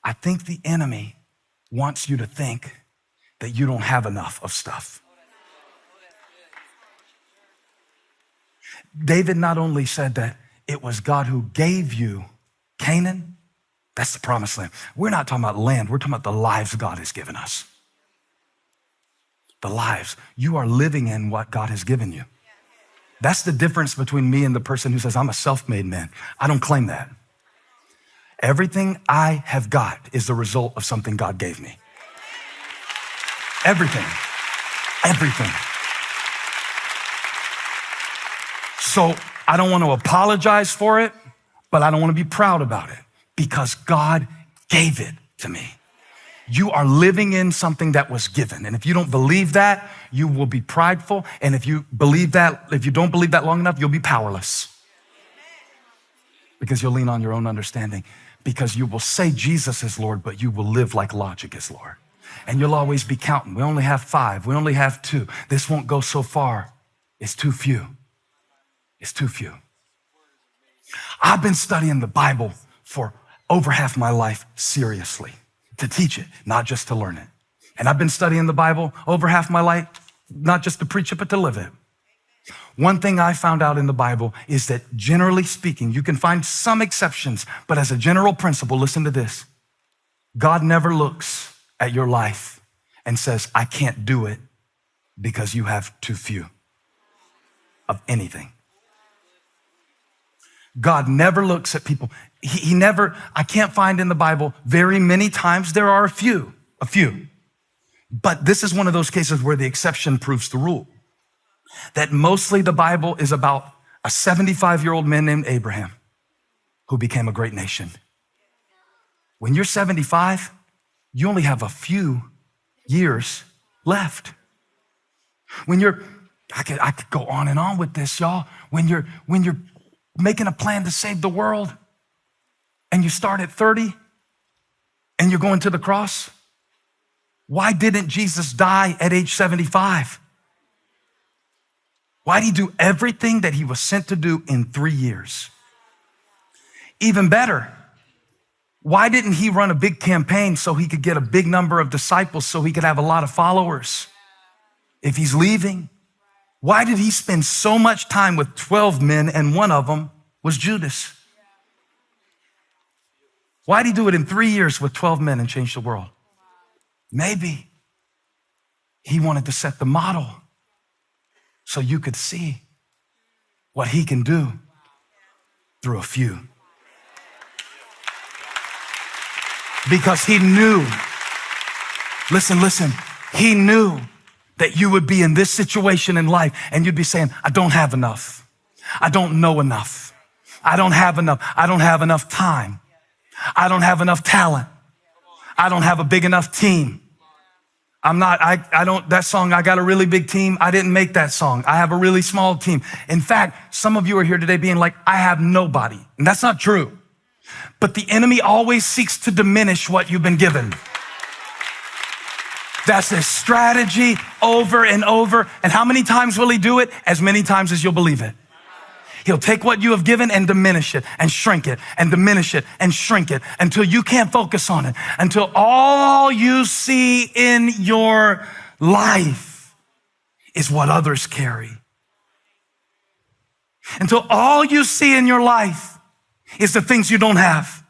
I think the enemy wants you to think that you don't have enough of stuff. David not only said that it was God who gave you Canaan, that's the promised land. We're not talking about land, we're talking about the lives God has given us. The lives. You are living in what God has given you. That's the difference between me and the person who says, I'm a self-made man. I don't claim that. Everything I have got is the result of something God gave me. Everything. Everything. So I don't want to apologize for it, but I don't want to be proud about it because God gave it to me. You are living in something that was given. And if you don't believe that, you will be prideful. And if you don't believe that long enough, you'll be powerless. Because you'll lean on your own understanding. Because you will say Jesus is Lord, but you will live like logic is Lord. And you'll always be counting. We only have 5. We only have 2. This won't go so far. It's too few. It's too few. I've been studying the Bible for over half my life seriously. To teach it, not just to learn it. And I've been studying the Bible over half my life, not just to preach it, but to live it. One thing I found out in the Bible is that generally speaking, you can find some exceptions, but as a general principle, listen to this. God never looks at your life and says, I can't do it because you have too few of anything. God never looks at people. He never, I can't find in the Bible very many times, there are a few. But this is one of those cases where the exception proves the rule. That mostly the Bible is about a 75-year-old man named Abraham who became a great nation. When you're 75, you only have a few years left. When you're, I could go on and on with this, y'all. When you're making a plan to save the world and you start at 30 and you're going to the cross, why didn't Jesus die at age 75? Why did he do everything that he was sent to do in 3 years? Even better, why didn't he run a big campaign so he could get a big number of disciples so he could have a lot of followers if he's leaving? Why did he spend so much time with 12 men and one of them was Judas? Why did he do it in 3 years with 12 men and change the world? Maybe he wanted to set the model so you could see what he can do through a few. Because he knew, listen, he knew that you would be in this situation in life and you'd be saying, I don't have enough. I don't know enough. I don't have enough. I don't have enough time. I don't have enough talent. I don't have a big enough team. That song, I got a really big team. I didn't make that song. I have a really small team. In fact, some of you are here today being like, I have nobody. And that's not true. But the enemy always seeks to diminish what you've been given. That's his strategy over and over. And how many times will he do it? As many times as you'll believe it. He'll take what you have given and diminish it and shrink it and diminish it and shrink it until you can't focus on it, until all you see in your life is what others carry. Until all you see in your life is the things you don't have,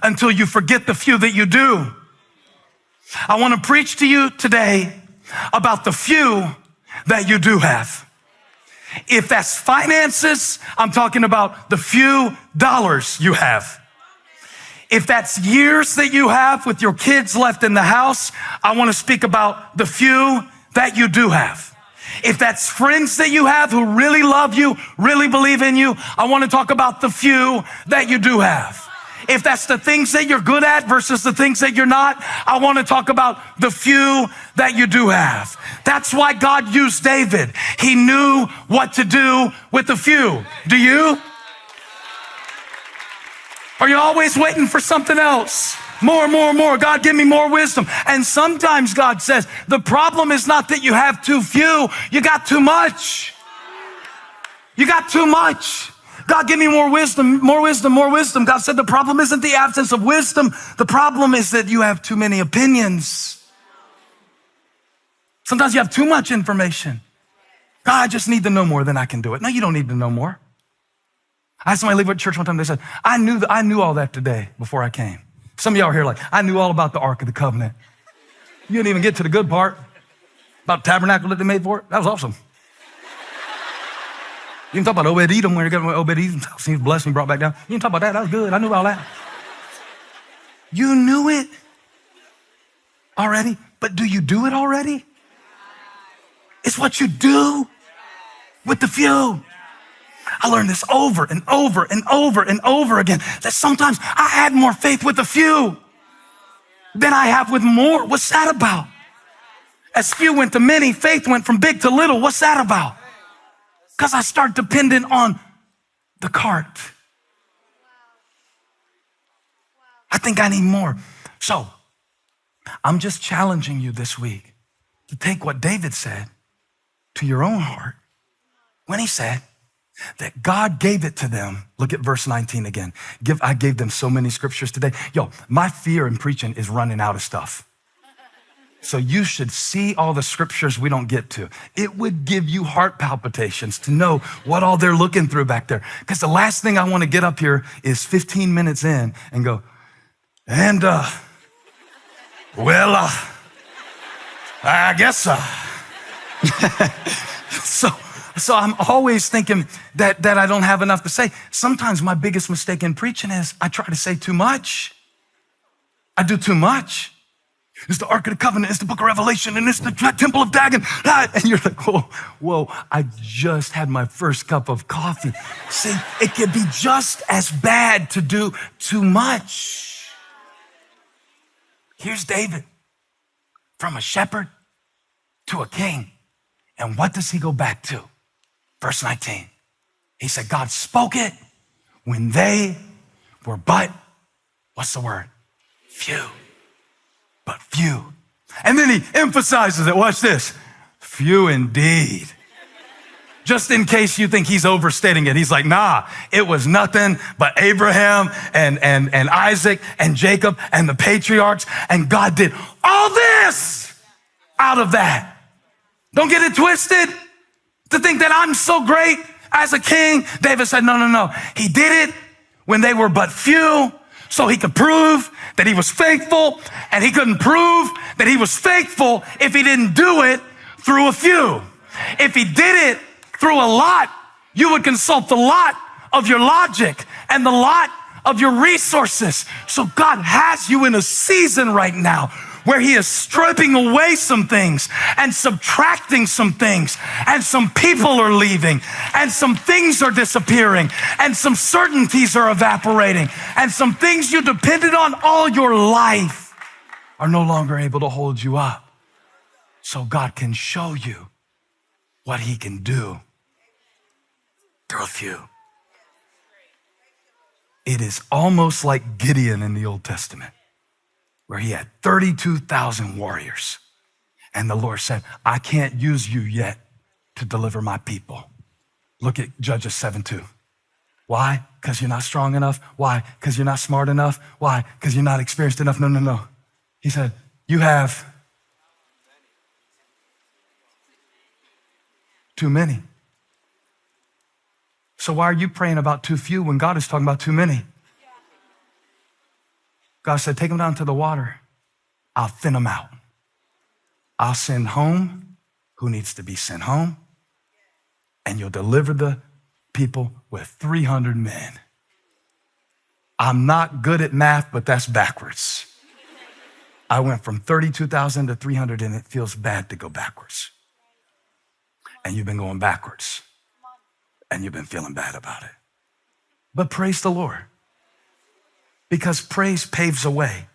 until you forget the few that you do. I want to preach to you today about the few that you do have. If that's finances, I'm talking about the few dollars you have. If that's years that you have with your kids left in the house, I want to speak about the few that you do have. If that's friends that you have who really love you, really believe in you, I want to talk about the few that you do have. If that's the things that you're good at versus the things that you're not, I want to talk about the few that you do have. That's why God used David. He knew what to do with the few. Do you? Are you always waiting for something else? More. God, give me more wisdom. And sometimes God says, the problem is not that you have too few, you got too much. You got too much. God, give me more wisdom, more wisdom, more wisdom. God said the problem isn't the absence of wisdom. The problem is that you have too many opinions. Sometimes you have too much information. God, I just need to know more than I can do it. No, you don't need to know more. I had somebody leave at church one time. They said, I knew all that today before I came. Some of y'all are here like, I knew all about the Ark of the Covenant. You didn't even get to the good part about the tabernacle that they made for it. That was awesome. You can talk about Obed-Edom when you're getting Obed-Edom's house. He was blessed and brought back down. You can talk about that. That was good. I knew all that. You knew it already, but do you do it already? It's what you do with the few. I learned this over and over and over and over again, that sometimes I had more faith with the few than I have with more. What's that about? As few went to many, faith went from big to little. What's that about? Because I start dependent on the cart. I think I need more. So I'm just challenging you this week to take what David said to your own heart when he said that God gave it to them. Look at verse 19 again. I gave them so many scriptures today. Yo, my fear in preaching is running out of stuff. So you should see all the scriptures we don't get to. It would give you heart palpitations to know what all they're looking through back there. Because the last thing I want to get up here is 15 minutes in and go, and I guess So I'm always thinking that I don't have enough to say. Sometimes my biggest mistake in preaching is I try to say too much. I do too much. It's the Ark of the Covenant, it's the book of Revelation, and it's the temple of Dagon. And you're like, whoa, I just had my first cup of coffee. See, it can be just as bad to do too much. Here's David, from a shepherd to a king. And what does he go back to? Verse 19. He said, God spoke it when they were but, what's the word? Few. But few. And then he emphasizes it. Watch this. Few indeed. Just in case you think he's overstating it, he's like, nah, it was nothing but Abraham and Isaac and Jacob and the patriarchs, and God did all this out of that. Don't get it twisted to think that I'm so great as a king. David said, no. He did it when they were but few, so he could prove that he was faithful, and he couldn't prove that he was faithful if he didn't do it through a few. If he did it through a lot, you would consult the lot of your logic and the lot of your resources. So God has you in a season right now where he is stripping away some things and subtracting some things, and some people are leaving, and some things are disappearing, and some certainties are evaporating, and some things you depended on all your life are no longer able to hold you up. So God can show you what he can do through a few. It is almost like Gideon in the Old Testament, where he had 32,000 warriors. And the Lord said, I can't use you yet to deliver my people. Look at Judges 7:2. Why? Because you're not strong enough. Why? Because you're not smart enough. Why? Because you're not experienced enough. No. He said, you have too many. So why are you praying about too few when God is talking about too many? God said, take them down to the water. I'll thin them out. I'll send home who needs to be sent home, and you'll deliver the people with 300 men. I'm not good at math, but that's backwards. I went from 32,000 to 300, and it feels bad to go backwards. And you've been going backwards, and you've been feeling bad about it. But praise the Lord. Because praise paves a way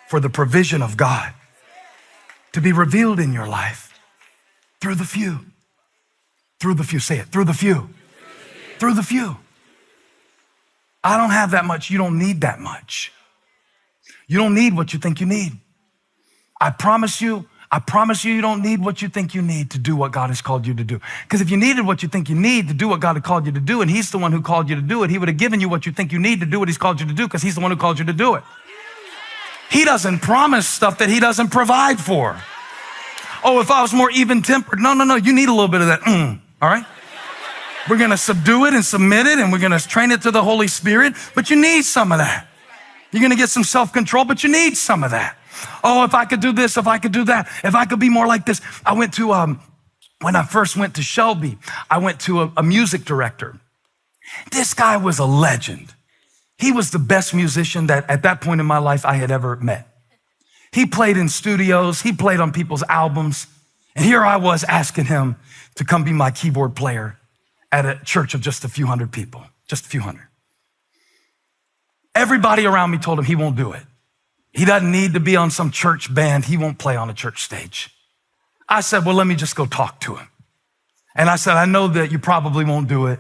for the provision of God to be revealed in your life through the few. Through the few. Say it. Through the few. Through the few. I don't have that much. You don't need that much. You don't need what you think you need. I promise you, I promise you, you don't need what you think you need to do what God has called you to do. Because if you needed what you think you need to do what God had called you to do, and he's the one who called you to do it, he would have given you what you think you need to do what he's called you to do, because he's the one who called you to do it. He doesn't promise stuff that he doesn't provide for. Oh, if I was more even-tempered. No. You need a little bit of that. All right? We're going to subdue it and submit it, and we're going to train it to the Holy Spirit, but you need some of that. You're going to get some self-control, but you need some of that. Oh, if I could do this, if I could do that, if I could be more like this. I went to, when I first went to Shelby, I went to a music director. This guy was a legend. He was the best musician that at that point in my life I had ever met. He played in studios, he played on people's albums, and here I was asking him to come be my keyboard player at a church of just a few hundred people, just a few hundred. Everybody around me told him he won't do it. He doesn't need to be on some church band. He won't play on a church stage. I said, well, let me just go talk to him. And I said, I know that you probably won't do it.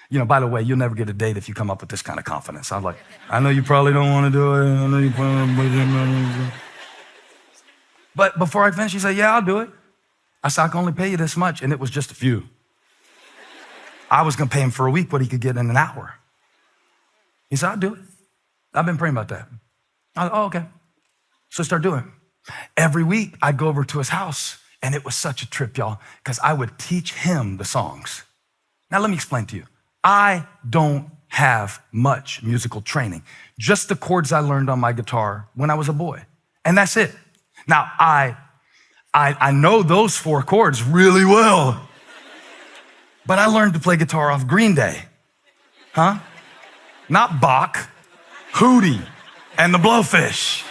You know, by the way, you'll never get a date if you come up with this kind of confidence. I was like, I know you probably don't want to do it. I know you probably. But before I finished, he said, yeah, I'll do it. I said, I can only pay you this much. And it was just a few. I was going to pay him for a week what he could get in an hour. He said, I'll do it. I've been praying about that. I said, oh, okay. So I started doing it. Every week, I'd go over to his house, and it was such a trip, y'all, because I would teach him the songs. Now, let me explain to you. I don't have much musical training, just the chords I learned on my guitar when I was a boy, and that's it. Now, I know those 4 chords really well, but I learned to play guitar off Green Day, Not Bach, Hootie, and the Blowfish.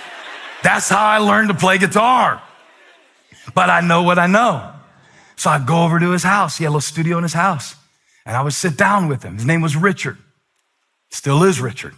That's how I learned to play guitar. But I know what I know. So I'd go over to his house. He had a little studio in his house. And I would sit down with him. His name was Richard. Still is Richard.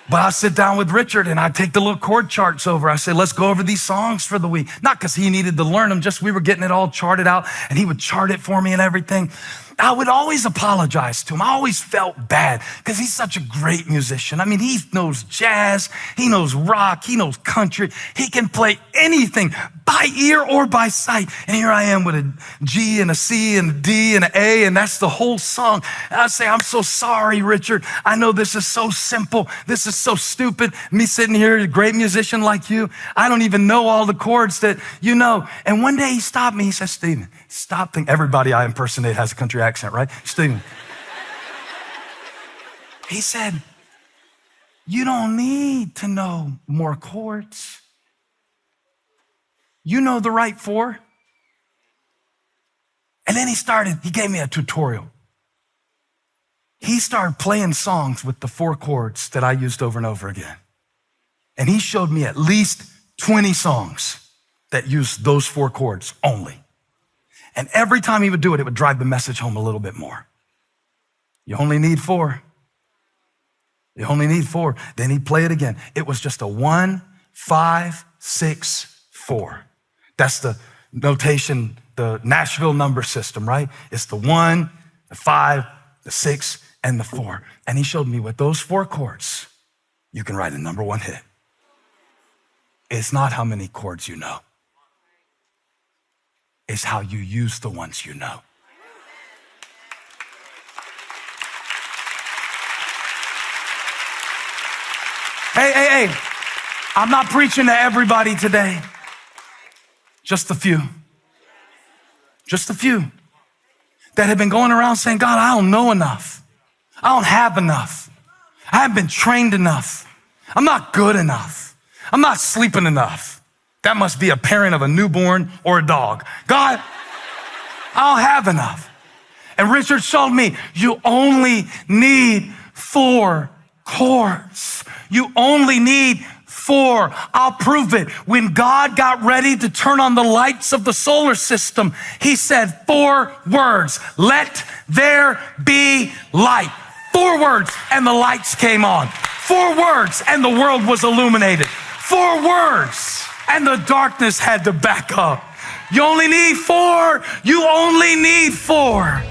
But I'd sit down with Richard and I'd take the little chord charts over. I said, let's go over these songs for the week. Not because he needed to learn them, just we were getting it all charted out and he would chart it for me and everything. I would always apologize to him. I always felt bad because he's such a great musician. I mean, he knows jazz, he knows rock, he knows country. He can play anything by ear or by sight. And here I am with a G and a C and a D and an A, and that's the whole song. And I'd say, I'm so sorry, Richard. I know this is so simple. This is so stupid. Me sitting here, a great musician like you, I don't even know all the chords that you know. And one day he stopped me. He said, Stephen, stop thinking. Everybody I impersonate has a country accent, right? Stephen. He said, you don't need to know more chords. You know the right 4. And then he gave me a tutorial. He started playing songs with the 4 chords that I used over and over again. And he showed me at least 20 songs that used those 4 chords only. And every time he would do it, it would drive the message home a little bit more. You only need 4. You only need 4. Then he'd play it again. It was just a 1, 5, 6, 4. That's the notation, the Nashville number system, right? It's the 1, the 5, the 6, and the 4. And he showed me with those 4 chords, you can write a number 1 hit. It's not how many chords you know. It's how you use the ones you know. Hey. I'm not preaching to everybody today. Just a few. Just a few that have been going around saying, God, I don't know enough. I don't have enough. I haven't been trained enough. I'm not good enough. I'm not sleeping enough. That must be a parent of a newborn or a dog. God, I don't have enough. And Richard showed me, you only need 4 chords. You only need 4. I'll prove it. When God got ready to turn on the lights of the solar system, he said 4 words, let there be light. 4 words and the lights came on. 4 words and the world was illuminated. 4 words and the darkness had to back up. You only need 4. You only need 4.